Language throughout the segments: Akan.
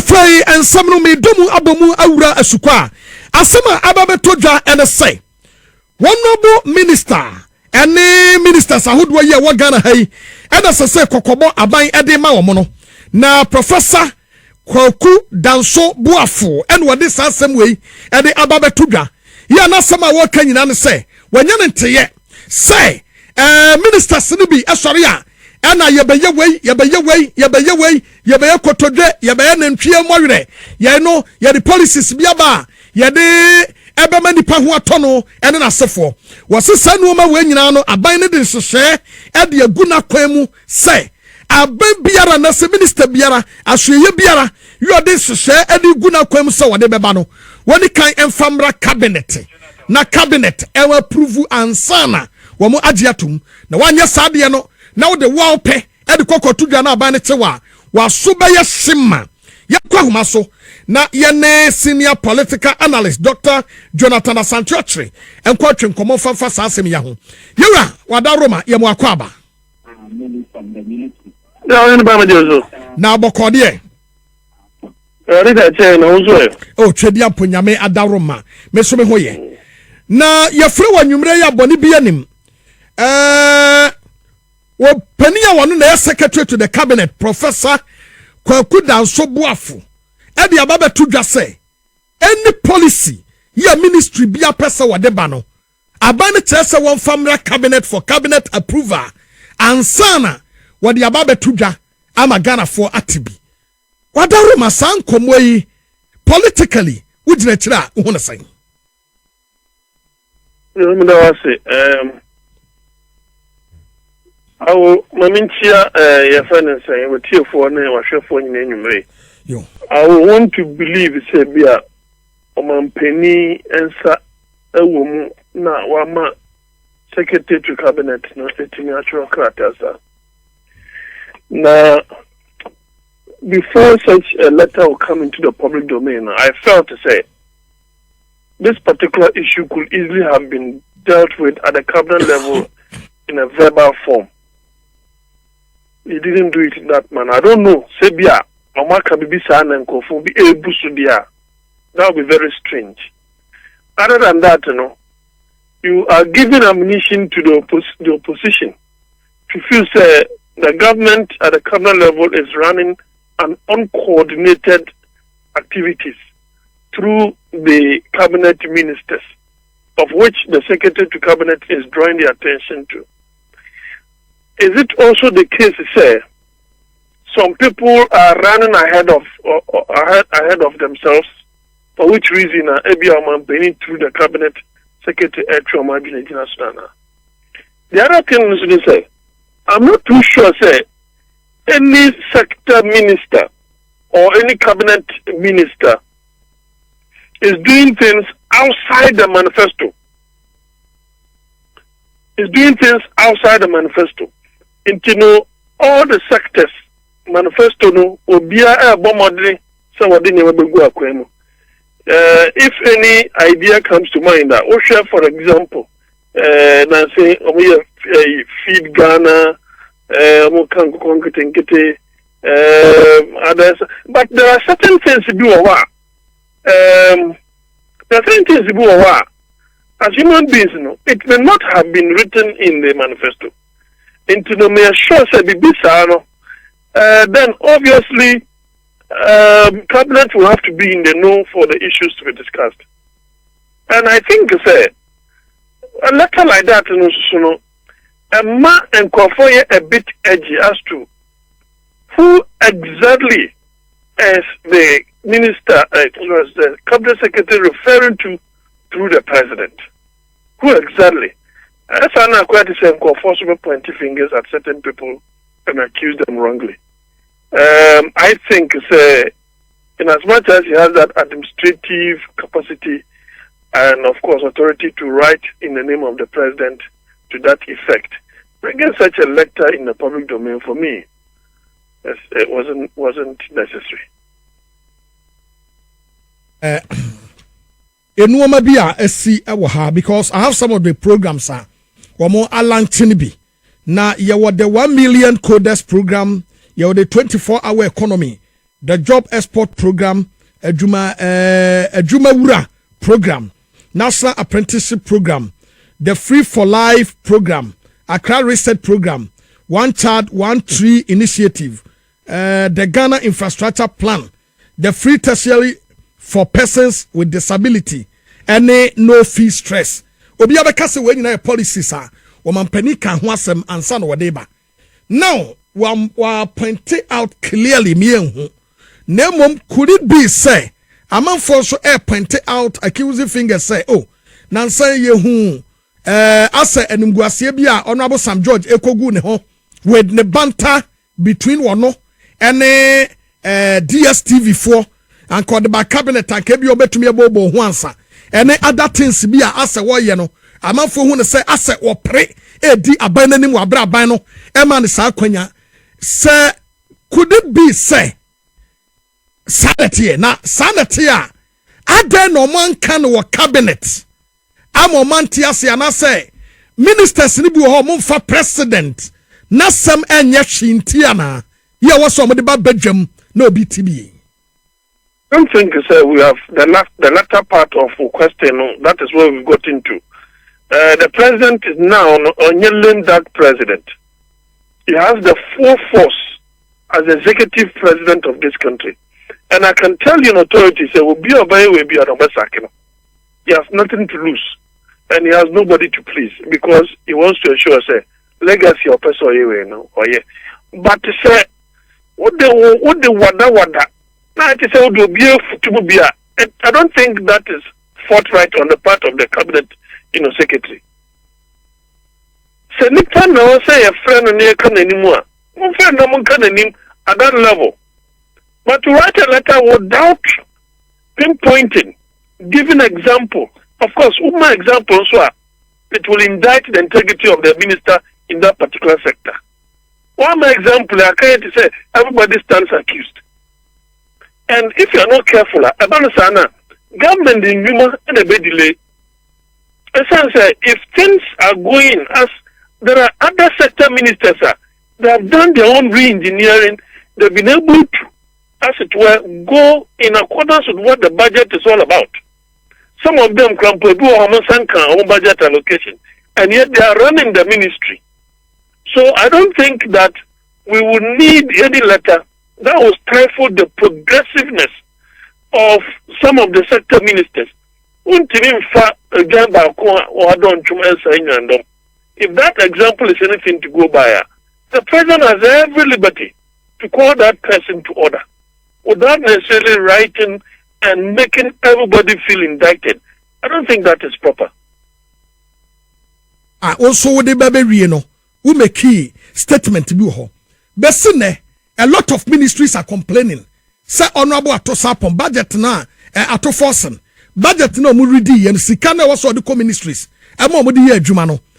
Afei ensam no me domu abomu awura asukwa asema ababeto dwa ene say honorable minister ene ministers ahodo ye wo Ghana hai ena sese kokobo aban ede ma wo no na professor Kwaku Danso Buafo ene wode sasem wei ede ababeto dwa ya na sama wo ka nyina ne say wanya ne nteye say ministers ni bi esori a ena yebeye wei yebeye kotodwe yebeye nantwie mowerɛ ye no ye the policies biaba ye de ebema nipa ho atono ene na sefo wɔsesa nuoma we nyina no aban ne de hyehyɛ ede aguna kwan mu sɛ aban biara na se minister biara ahweye biara yo de hyehyɛ ede guna kwan mu sɛ wɔde beba no woni kan emfamra cabinet na cabinet ewa approve ansana wo mo agiatum na wanya saade no na wo de wo pe ede kokotu dwa na aban ne tewa wa so be ye shima yakwa homa so na ye ne senior political analyst Dr. Jonathan Asantiotre enko atwe nkomo fanfa saasem ya ho yewra wada Roma ye mo akwaba na bokode oh twedi aponyame ada Roma me so me hoye na ye fre wanwumre ya boni bi anim wo pania wonu na secretary to the cabinet Professor Kwaku Danso Buafo e dia baba to dwa say any policy ya ministry bia pesa wode ba no aban ne chese won family cabinet for cabinet approval ansana wode ababa to dwa ama Ghana for atibi wadaro masan komo yi politically wujina kira hu na san awo mamintia ya fana say we tiefo na wahwefo nyina enwumre yo I want to believe say bia omampani ensa ewo mu na wama secretary to cabinet no etimi actual characters na before such a letter will come into the public domain, I felt to say this particular issue could easily have been dealt with at the cabinet level in a verbal form. He didn't do it in that manner. I don't know. Sebia, Omaka Bibisa and Kofu be able to be that would be very strange. Other than that, you are giving ammunition to the opposition to feel say the government at the cabinet level is running an uncoordinated activities through the cabinet ministers, of which the secretary to cabinet is drawing the attention to. Is it also the case, say, some people are running ahead of themselves, for which reason are being through the cabinet secretary? The other thing is to say, I'm not too sure, say, any sector minister or any cabinet minister is doing things outside the manifesto. Is doing things outside the manifesto. Into all the sectors manifesto no obia bomodre say wodi ne wabegu akwenu. If any idea comes to mind that share, for example, na say feed Ghana others, but there are certain things to do as human beings, it may not have been written in the manifesto. Into the mere sure then obviously cabinet will have to be in the know for the issues to be discussed. And I think a letter like that, and Kofoye a bit edgy as to who exactly is the minister, was the cabinet secretary referring to through the president. Who exactly? That's an quite the same Kofoye pointing fingers at certain people and accuse them wrongly. I think in as much as he has that administrative capacity and of course authority to write in the name of the president to that effect, bringing such a letter in the public domain for me, it wasn't necessary. Enuoma bi a esi ewo ha because I have some of the programs womo alanchin bi na ye wo the 1 million coders program, ye wo the 24-hour economy the Job Export Program, Juma Wura Program, National Apprenticeship Program, the Free for Life Program, Accra Reset Program, One Child, One Tree Initiative, the Ghana Infrastructure Plan, the Free Tertiary for Persons with Disability, any no fee stress. Obi abekase we nyina policies a wo mampani kan ho asem ansa no wodeba. Now, we point out clearly me enhu. Nemom, could it be say amanfo so point out accusing fingers say, oh, nansa ye hu asa enimguasie bia Honorable Sam George ekogu ne ho with the banter between wono and DSTV 4 and called the cabinet and kebi obetumi ebobo ho ansa. Any other things be asa wo ye no amanfo hu ne say asa wo pre edi aban nanim wa bra aban no e ma ne sa kwanya say could it be say sanity na sanity a adan no man kan wo cabinet amomanti ase ana say ministers ni bi ho mo fa president na sam enye hwinti ana ye wo so mo de ba badwam na obi tibi. I don't think we have the latter part of the question. That is where we got into. The president is now on that president. He has the full force as executive president of this country. And I can tell you in authority, say, he has nothing to lose. And he has nobody to please because he wants to ensure, say, legacy of person but say, what the wada. I don't think that is forthright on the part of the cabinet, secretary. Say, Nipa now say a friend and can anymore. One friend no can anymore at that level. But to write a letter without pinpointing, giving example, of course, my example so it will indict the integrity of the minister in that particular sector. One example, I can't say everybody stands accused. And if you are not careful, government in human and a bit delay. If things are going as there are other sector ministers, they have done their own re-engineering, they've been able to, as it were, go in accordance with what the budget is all about. Some of them can do a budget allocation, and yet they are running the ministry. So I don't think that we would need any letter that will stifle the progressiveness of some of the sector ministers. If that example is anything to go by, the president has every liberty to call that person to order without necessarily writing and making everybody feel indicted. I don't think that is proper. Also, the baby, we make key statement to be ho. Besine, a lot of ministries are complaining. Say honorable atosapon budget na atoforsen. Budget no muridi and sikana was all the ministries.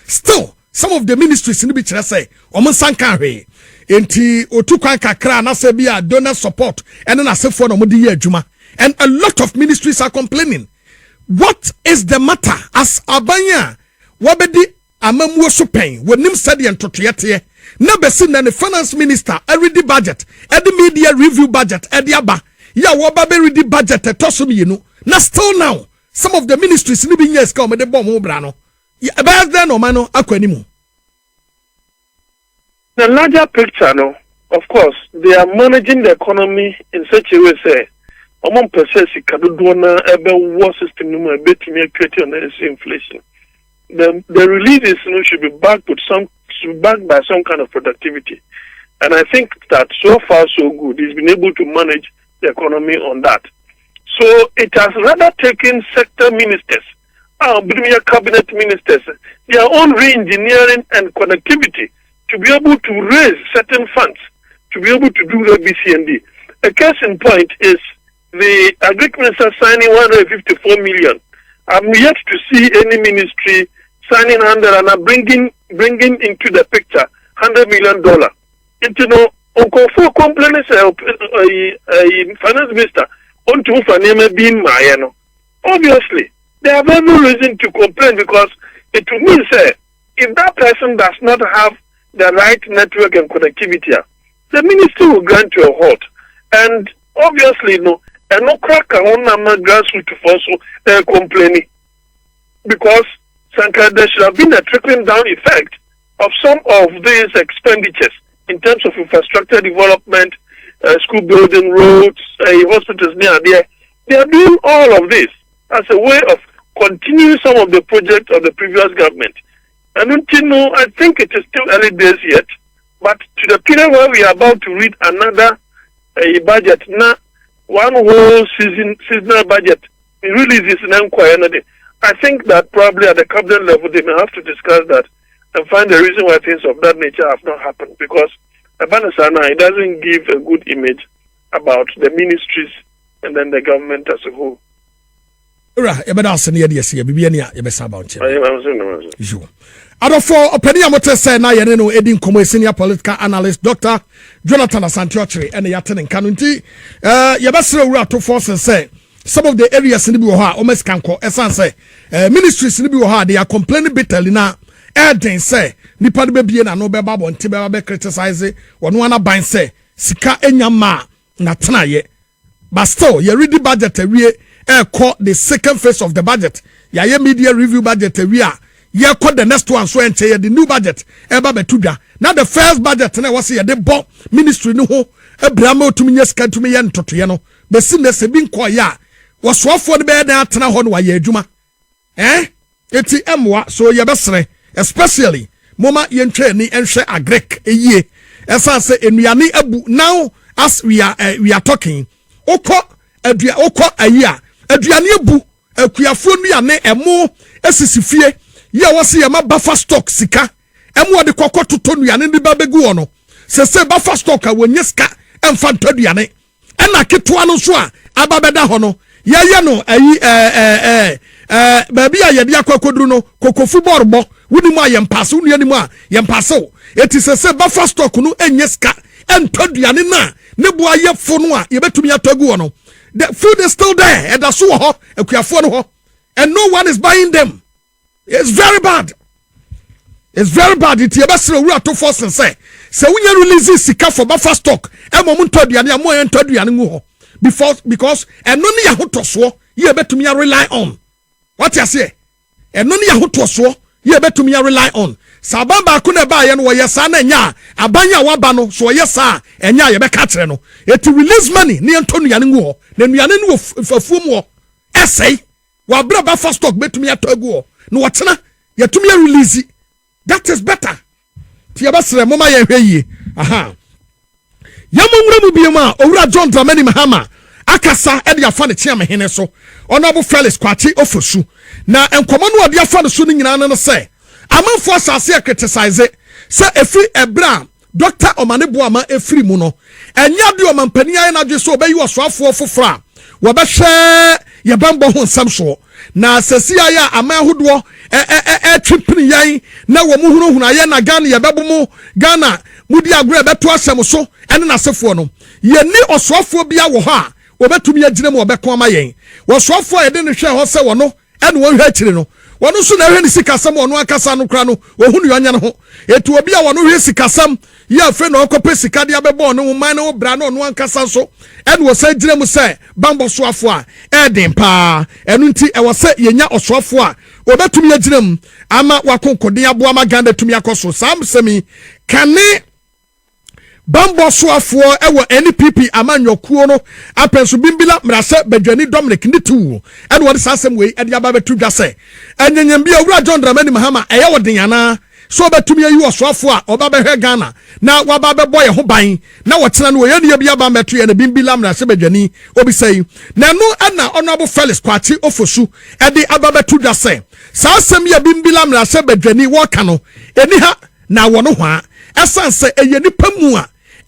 Still, some of the ministries in the beach say, Oman Sankare, enti otukwan kakra na se bia donor support, and then I say for no juma. And a lot of ministries are complaining. What is the matter? As Abanya, wabedi amamwo so pen, when nim said and totriate. Never seen the finance minister, every budget, every media review budget, every aba. Ya wababe ready budget, tosumi you na still now, some of the ministries living years come with the bomb brano. Ya about then or mano aquanimu. The larger picture, no, of course, they are managing the economy in such a way, say, among process, Kadudwana, ebe war system, no, a bit to me, creating unnecessary inflation. The releases should be backed by some kind of productivity. And I think that so far so good. He's been able to manage the economy on that. So it has rather taken sector ministers, cabinet ministers, their own re-engineering and connectivity to be able to raise certain funds, to be able to do ABCD. A case in point is the agriculture minister signing 154 million. I'm yet to see any ministry signing 100 and bringing into the picture $100 million. Uncle for complaints finance minister on to Fanema being Mayano. Obviously, they have every reason to complain because it will mean say if that person does not have the right network and connectivity, the ministry will grant you a halt. And obviously no, and no crack on a grassroots also complaining because there should have been a trickling down effect of some of these expenditures in terms of infrastructure development, school building, roads, hospitals near there. They are doing all of this as a way of continuing some of the projects of the previous government. And until now, I think it is still early days yet, but to the period where we are about to read another budget, now one whole seasonal budget, releases an inquiry. I think that probably at the cabinet level they may have to discuss that and find the reason why things of that nature have not happened, because it doesn't give a good image about the ministries and then the government as a whole. Opinion what say na ye no edin komo senior political analyst Dr. Jonathan Asantiochiri and yaten kanunti ye besere wura to force say some of the areas in the bi wo ha o meskanko esan say ministries in the bi wo ha they are complaining bitterly na eden say nipa de bebie na no be babo nti be criticize wono ana ban say sika enyama na tena ye but still ye read the budget awie call the second phase of the budget ya ye media review budget awie ye call the next one so ente the new budget eba betudwa now the first budget na was ye de bo ministry no ho abrama otumi nya sika tumi ye ntotoye no be sim na se bi nko ya wosoafo de be na atena ho no wa ye adwuma eti emwa so ye besere especially moma ye ntwe ni enhwe agrek eyie esa se enuane abu now as we are talking okọ ayia aduane abu akuafo nuane emo esisifie ye wose ye ma buffer stock sika emo de kokọ toto nuane ni babegu ono se buffer stock a wonye sika emfa ntoduane ena ketwa no so a ababeda ho no ye no baby a ye de akokoduru no kokofu borbo wuni mu ayempase wuni ani mu a yempase eti se buffer stock no enye sika entoduane na ne bo aye fo no a ye betumi atagu ono. The food is still there and that's so and no one is buying them. It's very bad. It's very bad. It's yebasre wura to force and say when you release sika for buffer stock e mo nto aduane amo ye nto aduane ngu ho because eno ne ya hotoso ye betumi rely on. What you say? Eno ne ya hotoso ye betumi rely on. Sabamba ku na ba ye no wo yesa na nya abanya waba no so yesa enya ye be ka kire no it release money ne nto nuane ngu ho na nuane no fafuom ho essay wa bra ba first stock betumi atagu ho no wotena yetumi release that is better ti yabasre moma ye hweye aha yamonwura mu biema owura John Dramani Mahama akasa e de afa ne chiam hene so honorable Felix Kwachi Ofosu na enkomo no ode afa ne so ni nyina no say amanfo asase criticize say efri ebra Dr. Omanebo ama efri mu no enya de omampani aye na dwe so obayi osoafo fofora wo be hwe ye bambo ho nsam so na asasi aye ama ahodo twipini yan na wo mu hunu aye na Ghana ye bebomu Ghana mudi agro beto asem so ene na sefo no ye ni osoafo bia wo ho a obetumi agire mu obeko ama yen wo soafo ye de ne hwe ho se wo no ene wo hwe akire no wono so na hwe ni sikasam wono akasa no kra no ohunu yonya no ho etu obi a wono hwe sikasam ye afi na okope sika de abebo no man no bra no no ankasa so ene wo sa gire mu se bambo soafo a eden pa enu nti e wo se yenya osoafo a obetumi agire mu ama wakonkoden abo ama Ghana tumi akoso sam semi kane bambo soafo ewo NPP amanyokuo no apenso bimbila mrase badwani Dominic nitu ene wo de sasem we ede aba betu dwase enyenyem bia owura John Dramani Mahama eye wo den yana so betumi ayi osoafo a oba behwe Ghana na waba bebo ye ho ban na wo tena no ye ne bia ba metu ye na bimbila mrase badwani obi sei na no ana honorable Felix Kwachi Ofosu ede aba betu dwase sasem ye bimbila mrase badwani wo ka no eni ha na wo no ho a esanse eye nipa mu a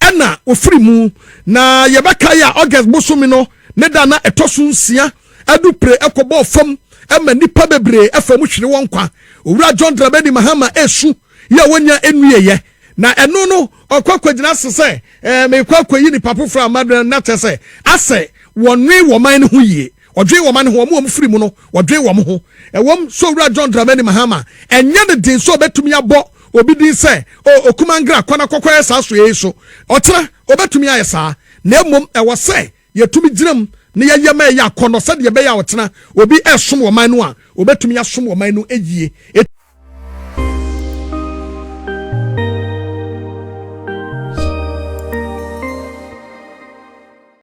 ena ofiri mu na yebeka ya August bosumi no ne da na etoso nsia adupre ekobo fam ema nipa bebre afamu hwere won kwa owura John Dramani Mahama esu ya wonya enuye na eno no okwakwagina sese me kwakwayi ni papofra amadu na tese ase wonwe woman ho yie odwe woman ho mo firi mu no odwe wom ho ewom so owura John Dramani Mahama enye ne din so betumi abo obi din se okumangra kwana kokwa esa so yeso otira obetumi ayesa na emom ewo se yɛtumi gyinam ne yɛyɛ ma yɛ akɔnɔ sɛdeɛ bɛyɛ a wɔtena obi ɛsom wɔ man no a obɛtumi asom wɔ man no eyie